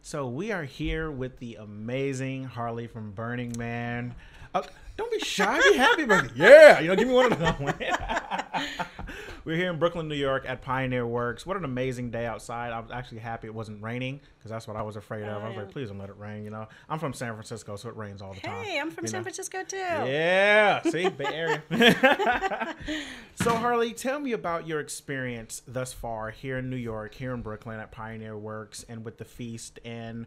So we are here with the amazing Harley from Burning Man. Don't be shy. Be happy about it. Yeah, give me one of them. We're here in Brooklyn, New York at Pioneer Works. What an amazing day outside. I was actually happy it wasn't raining because that's what I was afraid of. I was like, please don't let it rain, I'm from San Francisco, so it rains all the time. Hey, I'm from San Francisco too. Yeah, see, Bay Area. So Harley, tell me about your experience thus far here in New York, here in Brooklyn at Pioneer Works and with the feast, and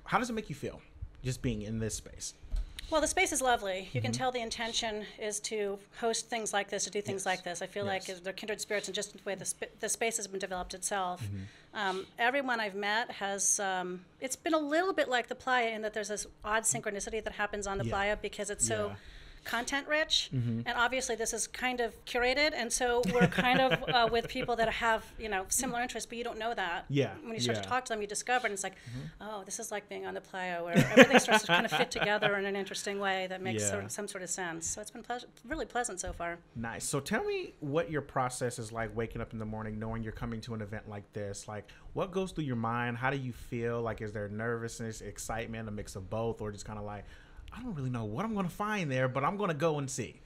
how does it make you feel just being in this space? Well, the space is lovely. You can tell the intention is to host things like this, to do things like this. I feel like they're kindred spirits, and just the way the space has been developed itself. Everyone I've met has, it's been a little bit like the Playa in that there's this odd synchronicity that happens on the Playa because it's so content rich, and obviously this is kind of curated, and so we're kind of with people that have similar interests, but you don't know that. When you start to talk to them, you discover, and it's like, oh, this is like being on the Playa, where everything starts to kind of fit together in an interesting way that makes some sort of sense. So it's been really pleasant so far. Nice. So tell me what your process is like, waking up in the morning knowing you're coming to an event like this. Like, what goes through your mind? How do you feel? Like, is there nervousness, excitement, a mix of both, or just kind of like, I don't really know what I'm going to find there, but I'm going to go and see?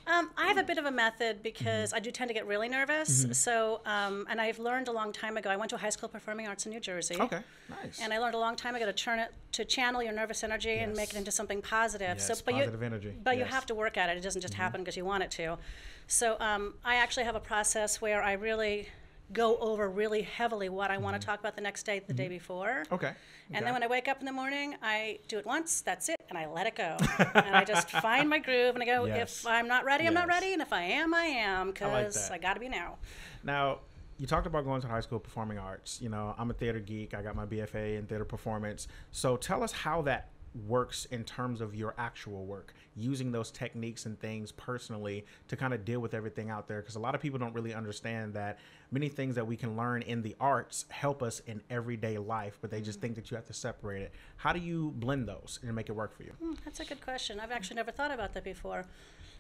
I have a bit of a method because I do tend to get really nervous. So, and I've learned a long time ago. I went to a high school of performing arts in New Jersey. Okay, nice. And I learned a long time ago to channel your nervous energy and make it into something positive. Yes, so, positive energy. But you have to work at it. It doesn't just happen because you want it to. So I actually have a process where I really go over really heavily what I want to talk about the next day, the day before. Okay. And then when I wake up in the morning, I do it once, that's it, and I let it go. And I just find my groove, and I go, if I'm not ready, I'm not ready, and if I am, because I got to be now. Now, you talked about going to high school performing arts. I'm a theater geek. I got my BFA in theater performance. So tell us how that works in terms of your actual work, using those techniques and things personally to kind of deal with everything out there, because a lot of people don't really understand that many things that we can learn in the arts help us in everyday life, but they just think that you have to separate it. How do you blend those and make it work for you? That's a good question. I've actually never thought about that before,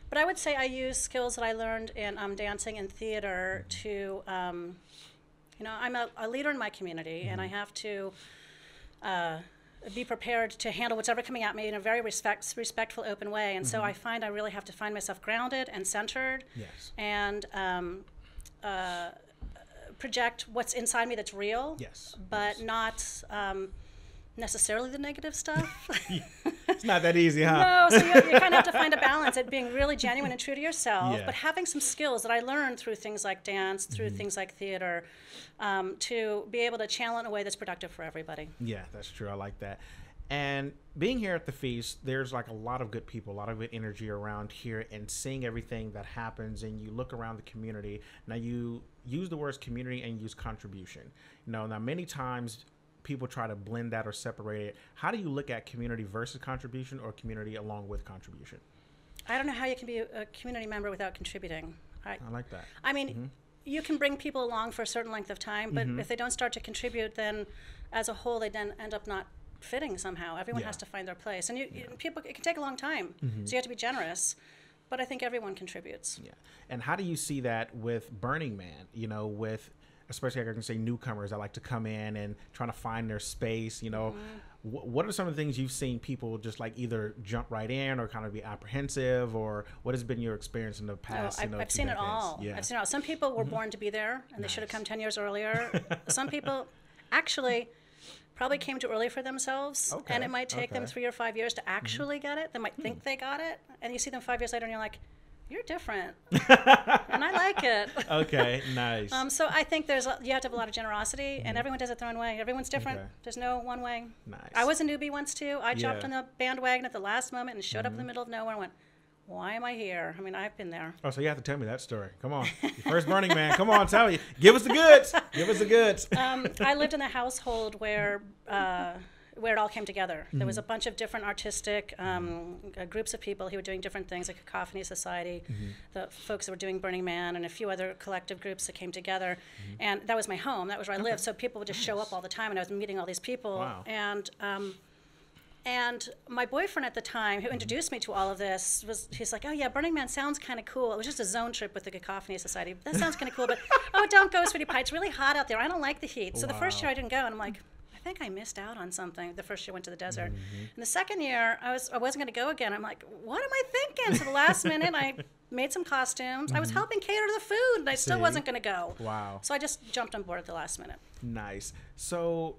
but I would say I use skills that I learned in dancing and theater to I'm a leader in my community, and I have to be prepared to handle whatever coming at me in a very respectful, open way. And so I find I really have to find myself grounded and centered, and project what's inside me that's real, but not necessarily the negative stuff. It's not that easy, huh? No, so you kind of have to find a balance at being really genuine and true to yourself, but having some skills that I learned through things like dance, through things like theater, to be able to channel it in a way that's productive for everybody. Yeah, that's true. I like that. And being here at the feast, there's like a lot of good people, a lot of good energy around here, and seeing everything that happens, and you look around the community. Now, you use the words community and use contribution. Now many times people try to blend that or separate it. How do you look at community versus contribution, or community along with contribution? I don't know how you can be a community member without contributing. I like that. I mean, you can bring people along for a certain length of time, but if they don't start to contribute, then as a whole, they then end up not fitting somehow. Everyone has to find their place. And people, it can take a long time, so you have to be generous. But I think everyone contributes. Yeah. And how do you see that with Burning Man, with especially, I can say, newcomers that like to come in and trying to find their space, what are some of the things you've seen people just like either jump right in or kind of be apprehensive, or what has been your experience in the past? I've seen it all. I've seen it all. Some people were born to be there, and they should have come 10 years earlier. Some people actually probably came too early for themselves, and it might take them 3 or 5 years to actually get it. They might think they got it, and you see them 5 years later, and you're like, you're different, and I like it. Okay, nice. So I think you have to have a lot of generosity, and everyone does it their own way. Everyone's different. There's no one way. Nice. I was a newbie once too. I jumped on the bandwagon at the last moment and showed up in the middle of nowhere and went, why am I here? I mean, I've been there. Oh, so you have to tell me that story. Come on. Your first Burning Man. Come on, tell me. Give us the goods. Give us the goods. I lived in a household where it all came together. There was a bunch of different artistic groups of people who were doing different things, like Cacophony Society, the folks that were doing Burning Man, and a few other collective groups that came together. And that was my home. That was where I lived. So people would just show up all the time, and I was meeting all these people. Wow. And my boyfriend at the time, who introduced me to all of this, he's like, oh yeah, Burning Man sounds kind of cool. It was just a zone trip with the Cacophony Society. That sounds kind of cool, but oh, don't go, sweetie pie. It's really hot out there. I don't like the heat. So the first year I didn't go, and I'm like, I think I missed out on something the first year I went to the desert. And the second year, I wasn't going to go again. I'm like, what am I thinking? So the last minute, I made some costumes. I was helping cater to the food, and I still wasn't going to go. Wow. So I just jumped on board at the last minute. Nice. So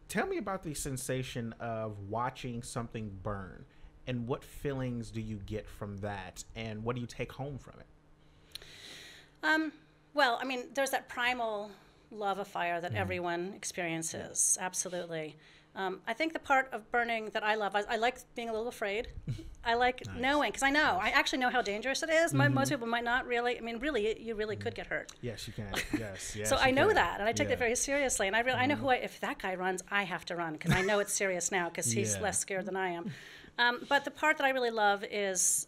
tell me about the sensation of watching something burn, and what feelings do you get from that, and what do you take home from it? Well, I mean, there's that primal love of fire that everyone experiences. Absolutely. I think the part of burning that I love, I like being a little afraid. I like knowing, because I actually know how dangerous it is. Most people might not really. I mean, really, you really could get hurt. Yes, you can. Yes, yes. So I know that, and I take that very seriously. And I know if that guy runs, I have to run, because I know it's serious now, because he's less scared than I am. But the part that I really love is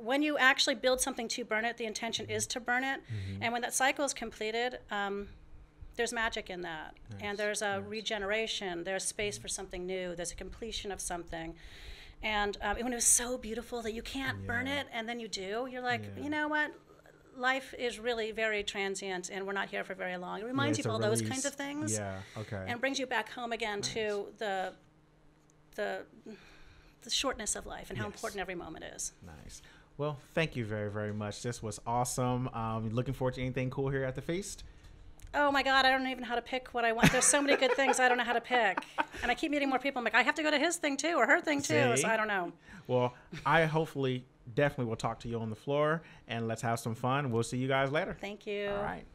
when you actually build something to burn it, the intention is to burn it. And when that cycle is completed, there's magic in that. And there's a regeneration. There's space for something new. There's a completion of something. And when it was so beautiful that you can't burn it, and then you do, you're like, you know what? Life is really very transient, and we're not here for very long. It reminds you of all those kinds of things. Yeah, okay. And brings you back home again to the shortness of life and how important every moment is. Nice. Well, thank you very, very much. This was awesome. Looking forward to anything cool here at the feast? Oh my God, I don't even know how to pick what I want. There's so many good things I don't know how to pick. And I keep meeting more people. I'm like, I have to go to his thing too, or her thing too. So I don't know. Well, I definitely will talk to you on the floor, and let's have some fun. We'll see you guys later. Thank you. All right.